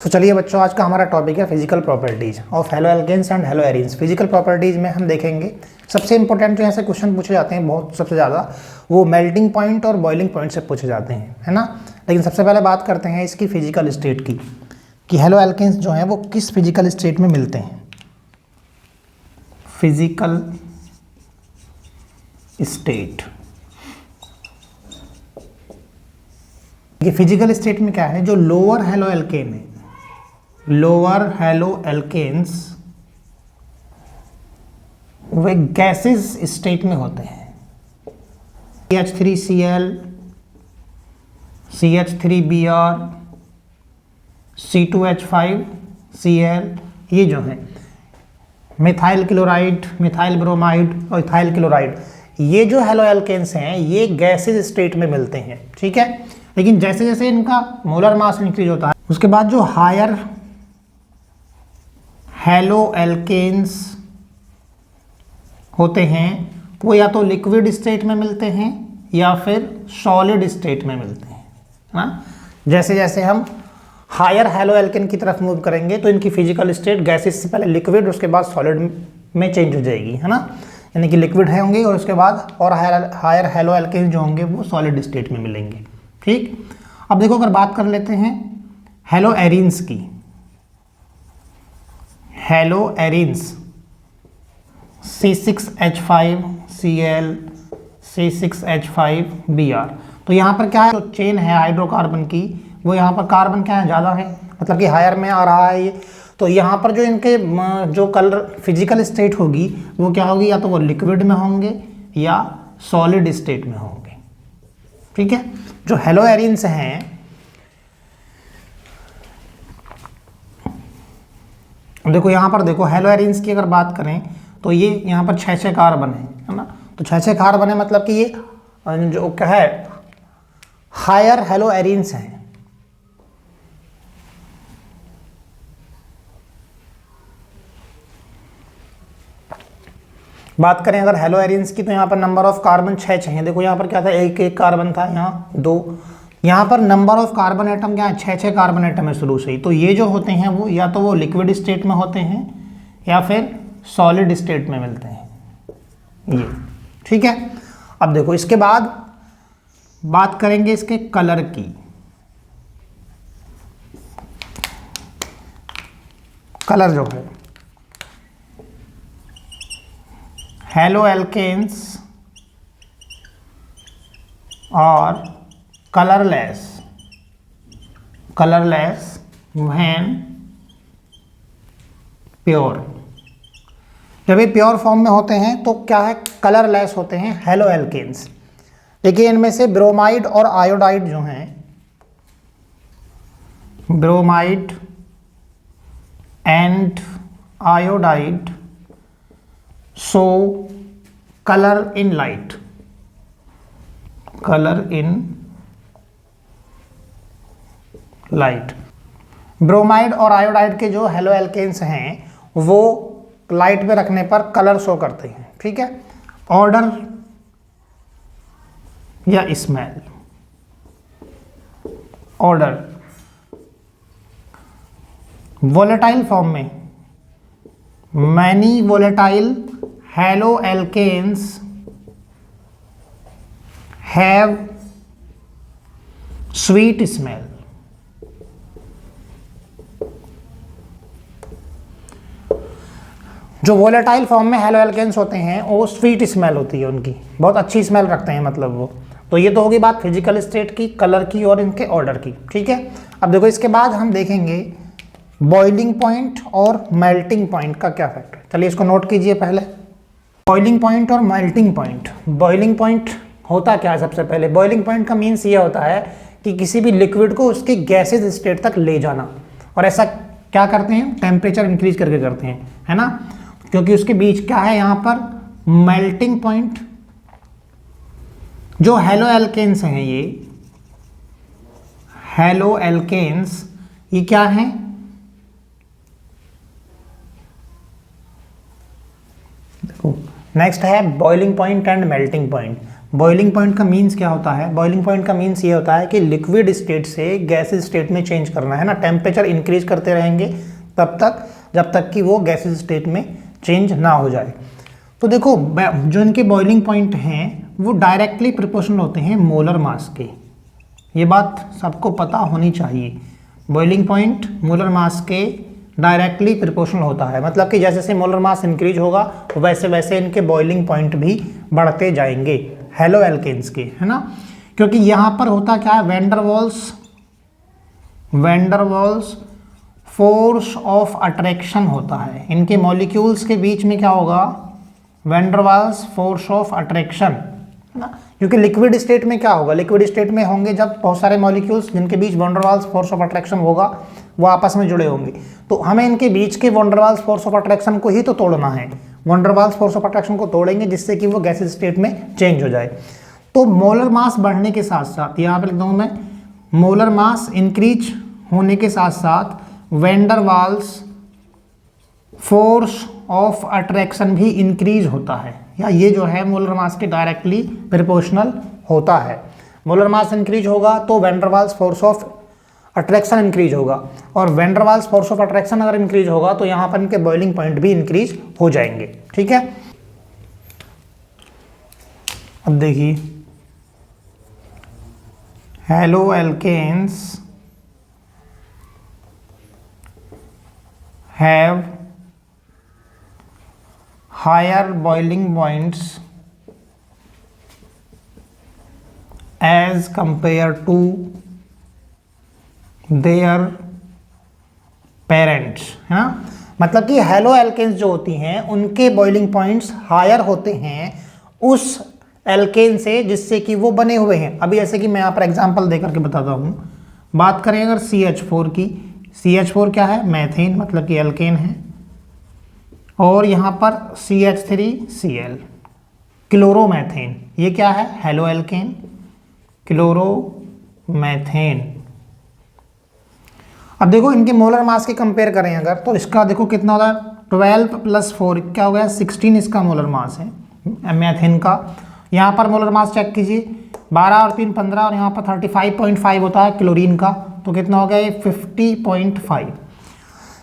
तो चलिए बच्चों, आज का हमारा टॉपिक है physical properties of haloalkanes and haloarenes. Physical properties में हम देखेंगे सबसे इंपॉर्टेंट जो यहाँ से क्वेश्चन पूछे जाते हैं बहुत सबसे ज़्यादा, वो मेल्टिंग पॉइंट और बॉइलिंग पॉइंट से पूछे जाते हैं, है ना। लेकिन सबसे पहले बात करते हैं इसकी फिजिकल स्टेट की, कि हेलो एल्केन्स जो हैं वो किस फिजिकल स्टेट में मिलते हैं। फिजिकल स्टेट, ये फिजिकल स्टेट में क्या है, जो लोअर हेलो एल्केन है, लोअर हेलो एल्केन्स वे गैसेस स्टेट में होते हैं। CH3Cl, CH3Br, C2H5Cl, ये जो है मिथाइल क्लोराइड, मिथाइल ब्रोमाइड और इथाइल क्लोराइड, ये जो हेलो एल्केन्स हैं ये गैसेस स्टेट में मिलते हैं, ठीक है। लेकिन जैसे जैसे इनका मोलर मास इंक्रीज होता है, उसके बाद जो हायर हेलो एल्केन्स होते हैं वो या तो लिक्विड स्टेट में मिलते हैं या फिर सॉलिड स्टेट में मिलते हैं, है ना। जैसे जैसे हम हायर हेलो एल्केन की तरफ मूव करेंगे तो इनकी फिजिकल स्टेट गैसेस से पहले लिक्विड, उसके बाद सॉलिड में चेंज हो जाएगी, है ना। यानी कि लिक्विड है होंगे और उसके बाद और हायर हेलो एल्केन जो होंगे वो सॉलिड स्टेट में मिलेंगे, ठीक। अब देखो, अगर बात कर लेते हैं हेलो एरीन्स की, हेलो एरीन्स C6H5Cl, C6H5Br, तो यहाँ पर क्या है, जो चेन है हाइड्रोकार्बन की, वो यहाँ पर कार्बन क्या है, ज़्यादा है, मतलब कि हायर में आ रहा है ये। तो यहाँ पर जो इनके जो कलर फिजिकल स्टेट होगी वो क्या होगी, या तो वो लिक्विड में होंगे या सॉलिड स्टेट में होंगे, ठीक है। जो हेलो एरीन्स हैं, देखो यहाँ पर देखो, हेलो एरीन्स की अगर बात करें तो ये यहाँ पर 6 कार्बन है ना। तो 6 कार्बन है, मतलब कि ये जो क्या है हायर हेलो एरीन्स हैं। बात करें अगर हेलो एरीन्स की, तो यहाँ पर नंबर ऑफ कार्बन 6 चाहिए। देखो यहाँ पर क्या था, एक कार्बन था, यहाँ 2, यहाँ पर नंबर ऑफ कार्बन एटम क्या है, 6 कार्बन एटम है शुरू से ही। तो ये जो होते हैं वो या तो वो लिक्विड स्टेट में होते हैं या फिर सॉलिड स्टेट में मिलते हैं, ये, ठीक है। अब देखो, इसके बाद बात करेंगे इसके कलर की। कलर जो है, हेलो एल्केन्स और कलरलेस व्हेन प्योर, जब ये प्योर फॉर्म में होते हैं तो क्या है, कलरलेस होते हैं हेलो एल्केन्स। देखिए, इनमें से ब्रोमाइड और आयोडाइड जो हैं, bromide and iodide show colour in light, colour in light. Bromide और आयोडाइड के जो हेलो एल्केन्स हैं वो लाइट में रखने पर कलर शो करते हैं, ठीक है। ऑर्डर या स्मेल, ऑर्डर वोलेटाइल फॉर्म में, many volatile haloalkanes have sweet smell. जो वोलेटाइल फॉर्म में हेलो एल्केन्स होते हैं वो स्वीट स्मेल होती है उनकी, बहुत अच्छी स्मेल रखते हैं, मतलब वो। तो ये तो होगी बात फिजिकल स्टेट की, कलर की और इनके ऑर्डर की, ठीक है। अब देखो, इसके बाद हम देखेंगे बॉइलिंग पॉइंट और मेल्टिंग पॉइंट का क्या फैक्टर। चलिए इसको नोट कीजिए पहले, बॉइलिंग पॉइंट और मेल्टिंग पॉइंट। बॉइलिंग पॉइंट होता क्या है, सबसे पहले बॉइलिंग पॉइंट का मीन्स ये होता है कि किसी भी लिक्विड को उसकी गैसेज स्टेट तक ले जाना। और ऐसा क्या करते हैं, टेम्परेचर इंक्रीज करके करते हैं, है ना, क्योंकि उसके बीच क्या है यहाँ पर मेल्टिंग पॉइंट। जो हेलो एल्केन्स हैं, ये हेलो एल्केन्स ये क्या है, देखो नेक्स्ट है boiling point and melting point. Boiling point का मीन्स क्या होता है? बॉइलिंग पॉइंट का मीन्स ये होता है कि लिक्विड स्टेट से गैसेज स्टेट में चेंज करना है ना, टेम्परेचर इंक्रीज करते रहेंगे तब तक जब तक कि वो गैसेज स्टेट में चेंज ना हो जाए। तो देखो जो इनके बॉइलिंग पॉइंट हैं वो डायरेक्टली प्रोपोर्शनल होते हैं मोलर मास के, ये बात सबको पता होनी चाहिए। बॉइलिंग पॉइंट मोलर मास के डायरेक्टली प्रोपोर्शनल होता है, मतलब कि जैसे जैसे मोलर मास इंक्रीज होगा वैसे वैसे इनके बॉइलिंग पॉइंट भी बढ़ते जाएंगे हैलो एल्केन्स के, है ना। क्योंकि यहाँ पर होता क्या है, वैंडरवाल्स फोर्स ऑफ अट्रैक्शन होता है। इनके मॉलिक्यूल्स के बीच में क्या होगा, वैंडरवाल्स फोर्स ऑफ अट्रैक्शन, है ना। क्योंकि लिक्विड स्टेट में क्या होगा, लिक्विड स्टेट में होंगे जब बहुत सारे मॉलिक्यूल्स जिनके बीच वैंडरवाल्स फोर्स ऑफ अट्रैक्शन होगा वो आपस में जुड़े होंगे, तो हमें इनके बीच के वैंडरवाल्स फोर्स ऑफ अट्रैक्शन को ही तो तोड़ना है। वैंडरवाल्स फोर्स ऑफ अट्रैक्शन को तोड़ेंगे जिससे कि वो गैसेज स्टेट में चेंज हो जाए। तो मोलर मास बढ़ने के साथ साथ, यहाँ पे लिख दूँ मैं, मोलर मास इंक्रीज होने के साथ साथ वैंडरवाल्स फोर्स ऑफ अट्रैक्शन भी इंक्रीज होता है, या ये जो है मोलर मास के डायरेक्टली प्रोपोर्शनल होता है। मोलर मास इंक्रीज होगा तो der Waals force of attraction increase होगा, और वैंडरवाल्स फोर्स ऑफ अट्रैक्शन अगर इंक्रीज होगा तो यहाँ पर इनके बॉइलिंग पॉइंट भी इंक्रीज हो जाएंगे, ठीक है। अब देखिए, haloalkanes have higher boiling points as compare to their parents, है ना। मतलब कि हैलो एल्केन्स जो होती हैं उनके बॉइलिंग पॉइंट्स हायर होते हैं उस एल्केन से जिससे कि वो बने हुए हैं। अभी जैसे कि मैं यहाँ पर एग्जांपल देकर के बताता हूँ। बात करें अगर CH4 की, CH4 क्या है, मैथेन, मतलब कि एल्केन है, और यहाँ पर CH3Cl क्लोरोमैथेन, ये क्या है, हैलो एल्केन, क्लोरोमैथेन। अब देखो इनके मोलर मास के कंपेयर करें अगर, तो इसका देखो कितना होता है, 12 + 4 क्या हो गया, 16 इसका मोलर मास है मैथेन का। यहाँ पर मोलर मास चेक कीजिए, 12 और 3 15, और यहाँ पर 35.5 होता है क्लोरीन का, तो कितना हो गया ये 50.5।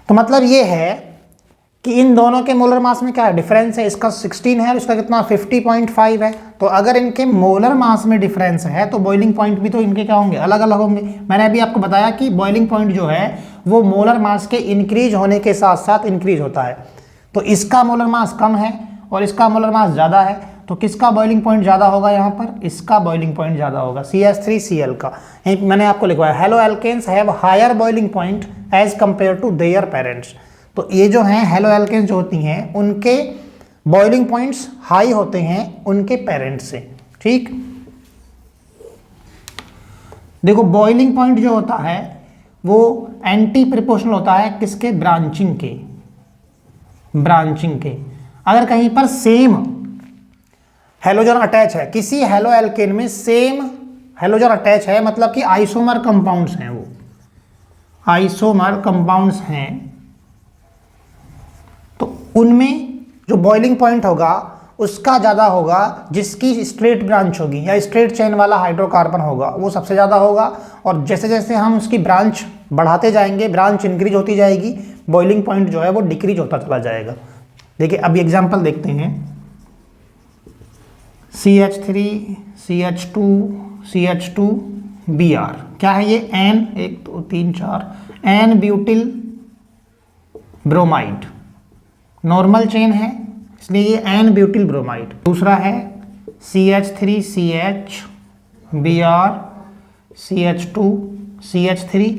तो मतलब ये है कि इन दोनों के मोलर मास में क्या है, डिफरेंस है, इसका 16 है और इसका कितना 50.5 है। तो अगर इनके मोलर मास में डिफरेंस है तो बॉइलिंग पॉइंट भी तो इनके क्या होंगे, अलग अलग होंगे। मैंने अभी आपको बताया कि बॉइलिंग पॉइंट जो है वो मोलर मास के इंक्रीज होने के साथ साथ इंक्रीज होता है। तो इसका मोलर मास कम है और इसका मोलर मास ज़्यादा है, तो किसका बॉइलिंग पॉइंट ज़्यादा होगा, यहाँ पर इसका बॉइलिंग पॉइंट ज़्यादा होगा, CH3Cl का। मैंने आपको लिखवाया haloalkanes have higher boiling point as compare to their parents. तो ये जो हैं हैलो एल्केन्स जो होती हैं उनके बॉइलिंग पॉइंट्स हाई होते हैं उनके पेरेंट्स से, ठीक। देखो बॉइलिंग पॉइंट जो होता है वो एंटी प्रोपोर्शनल होता है किसके, ब्रांचिंग के। अगर कहीं पर सेम हैलोजन अटैच है, किसी हैलो एल्केन में सेम हैलोजन अटैच है, मतलब कि आइसोमर कंपाउंड्स हैं, वो आइसोमर कंपाउंड्स हैं, तो उनमें जो बॉइलिंग पॉइंट होगा उसका ज़्यादा होगा जिसकी स्ट्रेट ब्रांच होगी या स्ट्रेट चेन वाला हाइड्रोकार्बन होगा वो सबसे ज़्यादा होगा। और जैसे जैसे हम उसकी ब्रांच बढ़ाते जाएंगे, ब्रांच इंक्रीज होती जाएगी, बॉइलिंग पॉइंट जो है वो डिक्रीज होता चला जाएगा। देखिए अभी एग्जांपल देखते हैं, CH3 CH2 CH2Br क्या है ये, N 1 2 3 4 N butyl bromide, normal chain है इसलिए ये N ब्यूटिल ब्रोमाइड। दूसरा है CH3CH Br CH2CH3,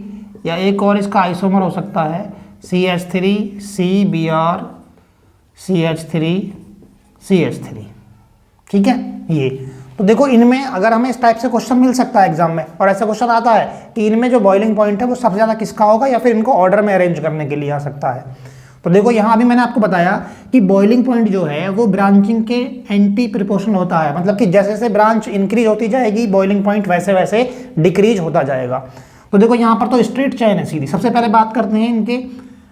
या एक और इसका आइसोमर हो सकता है CH3CBr CH3CH3, ठीक है ये। तो देखो इनमें अगर हमें इस टाइप से क्वेश्चन मिल सकता है एग्जाम में, और ऐसा क्वेश्चन आता है कि इनमें जो बॉइलिंग पॉइंट है वो सबसे ज़्यादा किसका होगा, या फिर इनको ऑर्डर में अरेंज करने के लिए आ सकता है। तो देखो यहाँ अभी मैंने आपको बताया कि बॉइलिंग पॉइंट जो है वो ब्रांचिंग के एंटी प्रोपोर्शनल होता है, मतलब कि जैसे जैसे ब्रांच इंक्रीज होती जाएगी बॉइलिंग पॉइंट वैसे वैसे डिक्रीज होता जाएगा। तो देखो यहाँ पर तो स्ट्रेट चेन है सीधी। सबसे पहले बात करते हैं इनके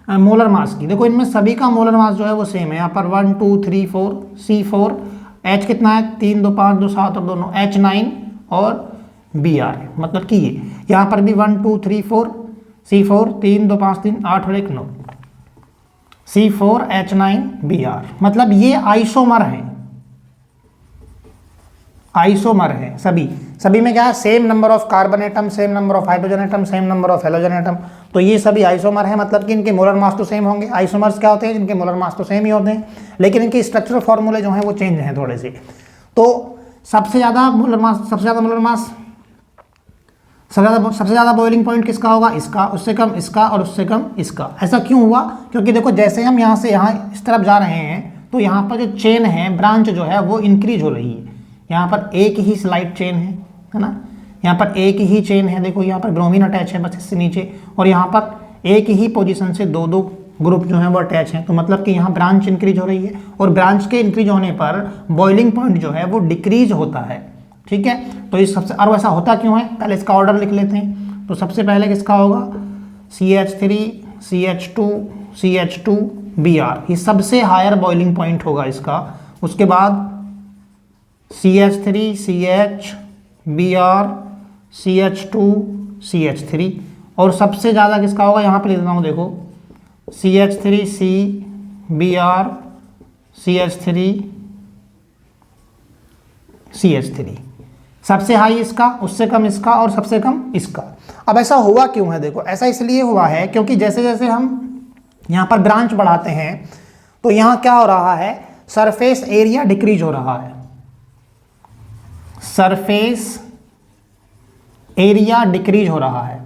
मोलर मास की। देखो इनमें सभी का मोलर मास जो है वो सेम है, यहाँ पर 1 2 3 4 C4 H कितना है 3 2 5 2 7 और दोनों H9 और Br, मतलब कि ये यहाँ पर भी 1 2 3 4 C4 3 2 5 3 8 और 1 9 C4H9Br, मतलब ये आइसोमर हैं, आइसोमर है सभी में क्या है, same number of carbon atom, same number of hydrogen atom, same number of halogen atom, तो ये सभी आइसोमर है, मतलब कि इनके मोलर मास तो सेम होंगे। आइसोमर्स क्या होते हैं, इनके मोलर मास तो सेम ही होते हैं, लेकिन इनके स्ट्रक्चरल फॉर्मूले जो हैं वो चेंज हैं थोड़े से। तो सबसे ज़्यादा बॉइलिंग पॉइंट किसका होगा, इसका, उससे कम इसका और उससे कम इसका। ऐसा क्यों हुआ, क्योंकि देखो जैसे हम यहाँ से यहाँ इस तरफ जा रहे हैं तो यहाँ पर जो चेन है, ब्रांच जो है वो इंक्रीज हो रही है। यहाँ पर एक ही स्लाइड चेन है ना, यहाँ पर एक ही चेन है, देखो यहाँ पर ब्रोमीन अटैच है बस इससे नीचे, और यहाँ पर एक ही पोजीशन से दो दो ग्रुप जो है वो अटैच हैं, तो मतलब कि यहाँ ब्रांच इंक्रीज हो रही है, और ब्रांच के इंक्रीज होने पर बॉइलिंग पॉइंट जो है वो डिक्रीज होता है। ठीक है, तो इस सबसे, और वैसा होता क्यों है, पहले इसका ऑर्डर लिख लेते हैं। तो सबसे पहले किसका होगा, CH3 CH2 CH2 Br, ये सबसे हायर बॉइलिंग पॉइंट होगा इसका। उसके बाद CH3 CH Br CH2 CH3, और सबसे ज़्यादा किसका होगा, यहाँ पे लिख देता हूँ देखो, CH3 C Br CH3 CH3, सबसे हाई इसका, उससे कम इसका और सबसे कम इसका। अब ऐसा हुआ क्यों है, देखो ऐसा इसलिए हुआ है क्योंकि जैसे जैसे हम यहाँ पर ब्रांच बढ़ाते हैं तो यहाँ क्या हो रहा है, सरफेस एरिया डिक्रीज हो रहा है, सरफेस एरिया डिक्रीज हो रहा है।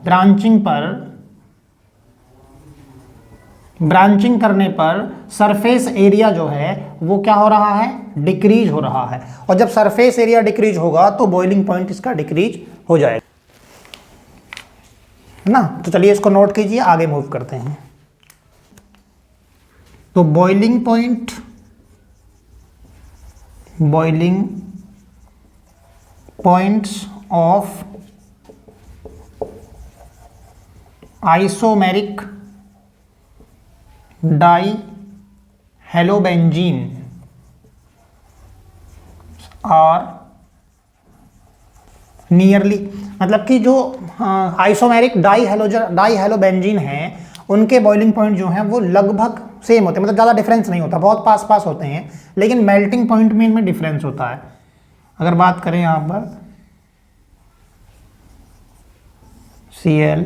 ब्रांचिंग करने पर सरफेस एरिया जो है वो क्या हो रहा है, डिक्रीज हो रहा है, और जब सरफेस एरिया डिक्रीज होगा तो बॉइलिंग पॉइंट इसका डिक्रीज हो जाएगा, है ना। तो चलिए इसको नोट कीजिए, आगे मूव करते हैं। तो boiling points of isomeric dihalobenzene और नियरली, मतलब कि जो आइसोमेरिक डाई हेलोबेंजीन हैं उनके बॉइलिंग पॉइंट जो हैं वो लगभग सेम होते हैं, मतलब ज़्यादा डिफरेंस नहीं होता, बहुत पास होते हैं, लेकिन मेल्टिंग पॉइंट में इनमें डिफरेंस होता है। अगर बात करें यहाँ पर Cl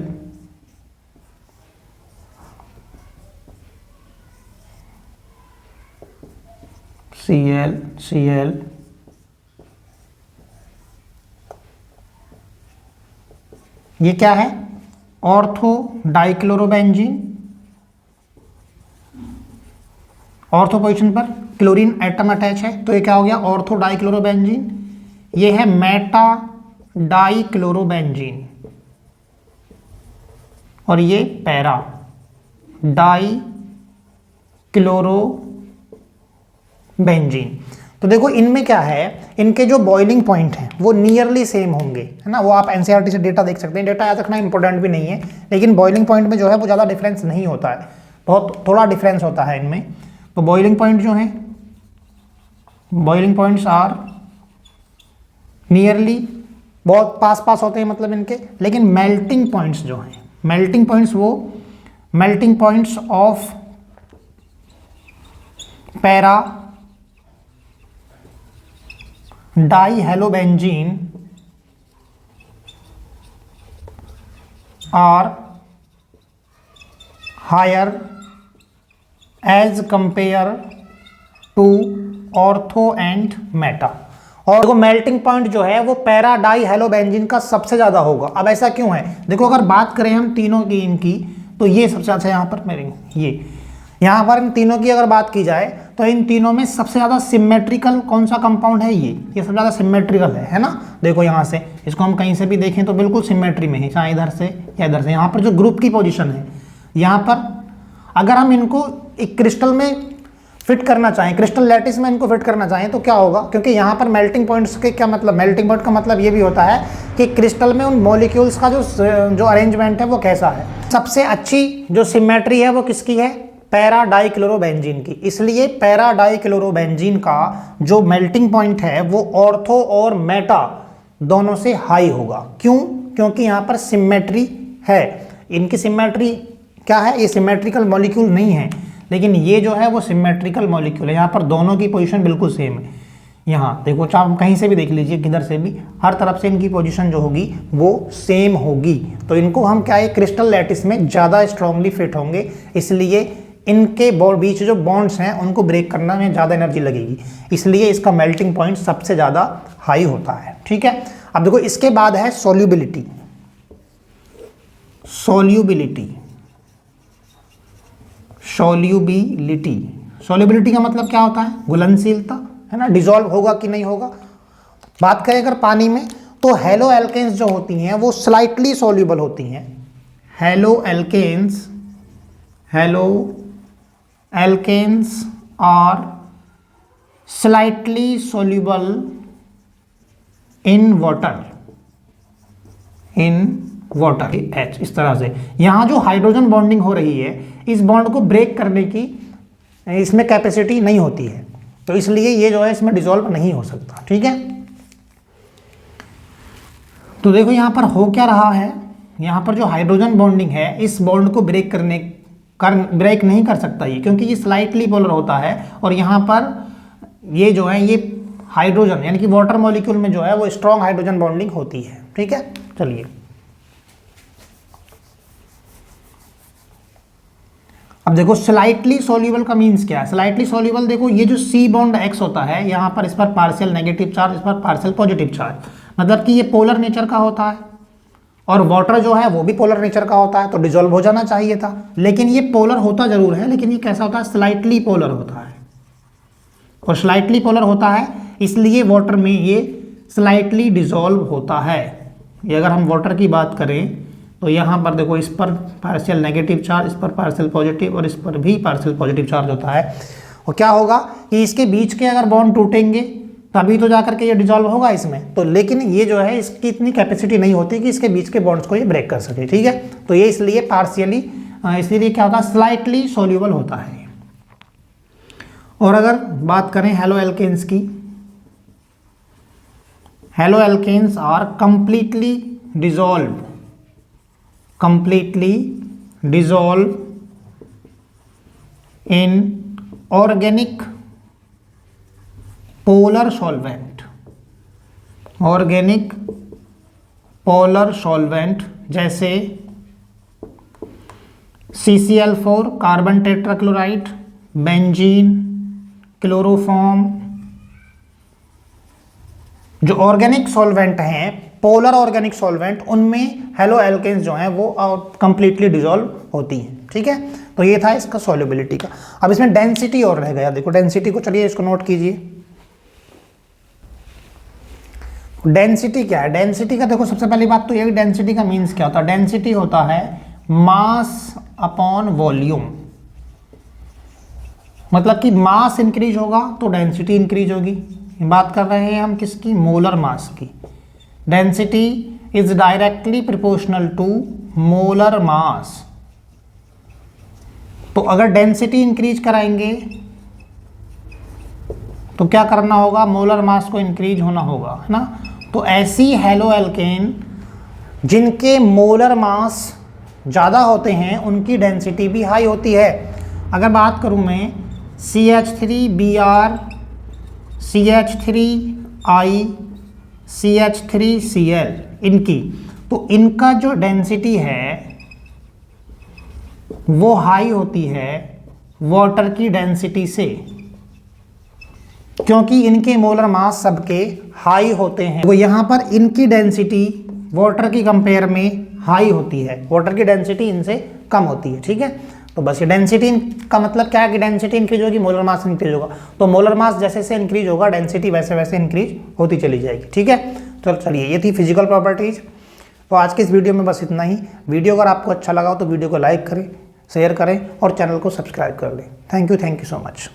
ये क्या है, ऑर्थो डाइक्लोरोबेंजीन, ऑर्थो पोजीशन पर क्लोरीन एटम अटैच है, तो ये क्या हो गया, ऑर्थो डाइक्लोरोबेंजीन। ये है मेटा डाइक्लोरोबेंजीन, और ये पैरा डाइक्लोरोबेंजीन। तो देखो इनमें क्या है, इनके जो बॉइलिंग पॉइंट हैं वो नियरली सेम होंगे, है ना। वो आप एनसीईआरटी से डेटा देख सकते हैं, डेटा याद रखना इंपॉर्टेंट भी नहीं है, लेकिन बॉइलिंग पॉइंट में जो है वो ज़्यादा डिफरेंस नहीं होता है, बहुत थोड़ा डिफरेंस होता है इनमें। तो बॉइलिंग पॉइंट जो हैं, बॉइलिंग पॉइंट्स आर नियरली, बहुत पास होते हैं मतलब इनके, लेकिन मेल्टिंग पॉइंट्स जो हैं, melting points of para dihalobenzene are higher as compare to ortho and meta. और देखो मेल्टिंग पॉइंट जो है वो पैरा डाई हेलोबेंजीन का सबसे ज़्यादा होगा। अब ऐसा क्यों है, देखो अगर बात करें हम तीनों की इनकी, तो ये सबसे अच्छा यहाँ पर मेरे यहाँ पर इन तीनों की अगर बात की जाए तो इन तीनों में सबसे ज़्यादा सिमेट्रिकल कौन सा कंपाउंड है, ये सबसे ज़्यादा सिमेट्रिकल है ना। देखो यहाँ से इसको हम कहीं से भी देखें तो बिल्कुल सिमेट्री में है, चाहे इधर से या इधर से। यहाँ पर जो ग्रुप की पोजीशन है, यहाँ पर अगर हम इनको एक क्रिस्टल में फिट करना चाहें, क्रिस्टल लैटिस में इनको फिट करना चाहें तो क्या होगा, क्योंकि यहाँ पर मेल्टिंग पॉइंट्स के क्या मतलब, मेल्टिंग पॉइंट का मतलब ये भी होता है कि क्रिस्टल में उन मॉलिक्यूल्स का जो अरेंजमेंट है वो कैसा है। सबसे अच्छी जो सिमेट्री है वो किसकी है, पैरा डाइक्लोरोबेंजीन की। इसलिए पैरा डाइक्लोरोबेंजीन का जो मेल्टिंग पॉइंट है वो ऑर्थो और मेटा दोनों से हाई होगा। क्यों? क्योंकि यहाँ पर सिमेट्री है। इनकी सिमेट्री क्या है? ये सिमेट्रिकल मॉलिक्यूल नहीं है, लेकिन ये जो है वो सिमेट्रिकल मॉलिक्यूल है। यहाँ पर दोनों की पोजीशन बिल्कुल सेम है। यहाँ देखो, चाहे कहीं से भी देख लीजिए, किधर से भी, हर तरफ से इनकी पोजीशन जो होगी वो सेम होगी। तो इनको हम क्या है, क्रिस्टल लैटिस में ज़्यादा स्ट्रांगली फिट होंगे, इसलिए इनके बीच जो बॉन्ड्स हैं उनको ब्रेक करने में ज़्यादा एनर्जी लगेगी, इसलिए इसका मेल्टिंग पॉइंट सबसे ज़्यादा हाई होता है। ठीक है, अब देखो इसके बाद है सोल्यूबिलिटी। सोल्यूबिलिटी सोल्यूबिलिटी सोल्यूबिलिटी का मतलब क्या होता है? घुलनशीलता, है ना, डिजॉल्व होगा कि नहीं होगा। बात करें अगर पानी में, तो हेलो एल्केन्स जो होती हैं वो स्लाइटली सोल्यूबल होती हैं। Haloalkanes are slightly soluble in water H। इस तरह से यहाँ जो हाइड्रोजन बॉन्डिंग हो रही है, इस बॉन्ड को ब्रेक करने की इसमें कैपेसिटी नहीं होती है, तो इसलिए ये जो है इसमें डिसॉल्व नहीं हो सकता। ठीक है, तो देखो यहाँ पर हो क्या रहा है, यहाँ पर जो हाइड्रोजन बॉन्डिंग है इस बॉन्ड को ब्रेक नहीं कर सकता ये, क्योंकि ये स्लाइटली पोलर होता है। और यहाँ पर ये जो है ये हाइड्रोजन यानी कि वाटर मॉलिक्यूल में जो है वो स्ट्रॉन्ग हाइड्रोजन बॉन्डिंग होती है। ठीक है, चलिए अब देखो स्लाइटली सोल्यूबल का मीन्स क्या है। स्लाइटली सोल्यूबल देखो, ये जो C बॉन्ड X होता है, यहाँ पर इस पर पार्शियल नेगेटिव चार्ज, इस पर पार्शियल पॉजिटिव चार्ज, मतलब कि ये पोलर नेचर का होता है, और वाटर जो है वो भी पोलर नेचर का होता है, तो डिजोल्व हो जाना चाहिए था। लेकिन ये पोलर होता जरूर है, लेकिन ये कैसा होता है? स्लाइटली पोलर होता है। और स्लाइटली पोलर होता है इसलिए वाटर में ये स्लाइटली डिजोल्व होता है। ये अगर हम वाटर की बात करें तो यहाँ पर देखो, इस पर पार्शियल नेगेटिव चार्ज, इस पर पार्शियल पॉजिटिव, और इस पर भी पार्शियल पॉजिटिव चार्ज होता है। और क्या होगा कि इसके बीच के अगर बॉन्ड टूटेंगे तभी तो जाकर के ये डिजॉल्व होगा इसमें, तो लेकिन ये जो है इसकी इतनी कैपेसिटी नहीं होती कि इसके बीच के बॉन्ड्स को ये ब्रेक कर सके। ठीक है, तो ये इसलिए पार्शियली, इसलिए क्या होता है? स्लाइटली सोल्यूबल होता है। और अगर बात करें हेलो एल्केन्स की, haloalkanes are completely dissolve in organic polar solvent, जैसे CCl4 carbon tetrachloride, benzene, chloroform. जो ऑर्गेनिक सॉल्वेंट हैं, पोलर ऑर्गेनिक सॉल्वेंट, उनमें हेलो एल्केन्स जो हैं वो कंप्लीटली डिजॉल्व होती हैं। ठीक है, तो ये था इसका सॉल्युबिलिटी का। अब इसमें डेंसिटी और रह गया, देखो डेंसिटी को, चलिए इसको नोट कीजिए। डेंसिटी क्या है? डेंसिटी का देखो सबसे पहली बात तो ये, डेंसिटी का मीन्स क्या होता है? डेंसिटी होता है मास अपॉन वॉल्यूम, मतलब कि मास इंक्रीज होगा तो डेंसिटी इंक्रीज होगी। बात कर रहे हैं हम किसकी? मोलर मास की। Density is directly proportional to molar mass. तो अगर डेंसिटी इंक्रीज कराएंगे तो क्या करना होगा? मोलर मास को इंक्रीज होना होगा, है ना। तो ऐसी हेलो एल्केन जिनके मोलर मास ज़्यादा होते हैं उनकी डेंसिटी भी हाई होती है। अगर बात करूं मैं CH3Br, CH3I, CH3Cl इनकी, तो इनका जो डेंसिटी है वो हाई होती है वाटर की डेंसिटी से, क्योंकि इनके मोलर मास सबके हाई होते हैं। वो यहाँ पर इनकी डेंसिटी वाटर की कंपेयर में हाई होती है, वाटर की डेंसिटी इनसे कम होती है। ठीक है, तो बस ये डेंसिटी का मतलब क्या है कि डेंसिटी इंक्रीज होगी, मोलर मास इंक्रीज होगा। तो मोलर मास जैसे जैसे इंक्रीज होगा डेंसिटी वैसे वैसे इंक्रीज होती चली जाएगी। ठीक है, तो चलिए ये थी फिजिकल प्रॉपर्टीज। तो आज के इस वीडियो में बस इतना ही। वीडियो अगर आपको अच्छा लगा हो तो वीडियो को लाइक करें, शेयर करें और चैनल को सब्सक्राइब कर लें। Thank you so much.